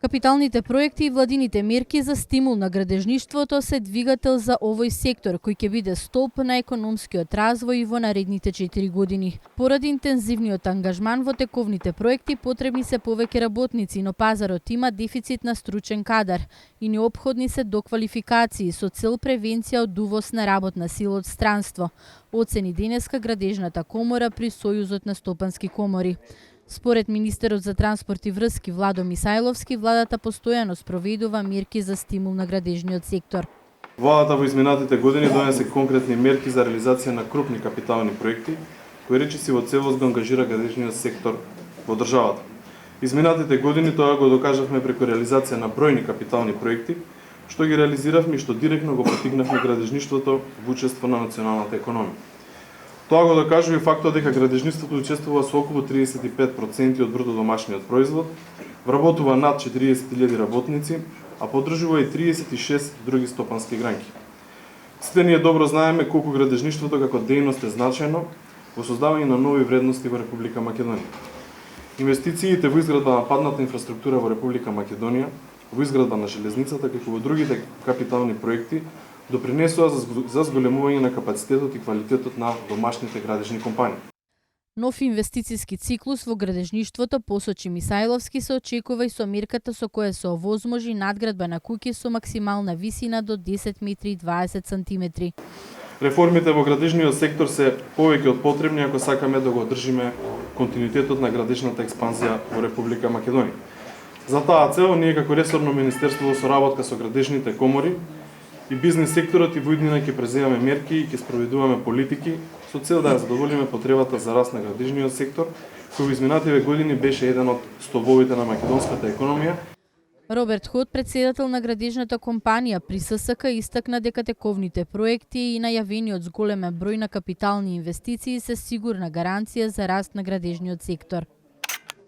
Капиталните проекти и владините мерки за стимул на градежништвото се двигател за овој сектор, кој ќе биде столб на економскиот развој во наредните 4 години. Поради интензивниот ангажман во тековните проекти потребни се повеќе работници, но пазарот има дефицит на стручен кадар и неопходни се доквалификации со цел превенција од увоз на работна сила од странство, оцени денеска Градежната комора при Сојузот на стопански комори. Според министерот за транспорт и врски Владо Мисајловски, владата постојано спроведува мерки за стимул на градежниот сектор. Владата во изминатите години донесе конкретни мерки за реализација на крупни капитални проекти, кои речиси во целост го ангажира градежниот сектор во државата. Изминатите години тоа го докажавме преку реализација на бројни капитални проекти, што ги реализиравме и што директно го поттикнавме градежништвото во учество на националната економија. Тоа го докажува и фактот дека градежништвото учествува со околу 35% од бруто домашниот производ, вработува над 40.000 работници, а поддржува и 36 други стопански гранки. Сите ние добро знаеме колку градежништвото како дејност е значајно во создавање на нови вредности во Република Македонија. Инвестициите во изградба на падната инфраструктура во Република Македонија, во изградба на железницата, како во другите капитални проекти, допринесува за зголемување на капацитетот и квалитетот на домашните градежни компании. Нов инвестициски циклус во градежништвото, посочи Мисајловски, се очекува и со мерката со која се овозможи надградба на куќи со максимална висина до 10 метри и 20 сантиметри. Реформите во градежниот сектор се повеќе од потребни ако сакаме да го одржиме континуитетот на градежната експанзија во Република Македонија. За таа цел, ние како ресорно министерство во соработка со градежните комори и бизнес секторот и во иднина ќе преземаме мерки и ќе спроведуваме политики со цел да задоволиме потребата за раст на градежниот сектор, кој во изминативе години беше еден од столбовите на македонската економија. Роберт Ход, председател на градежната компанија при ССК, истакна дека тековните проекти и најавениот зголемен број на капитални инвестиции се сигурна гаранција за раст на градежниот сектор.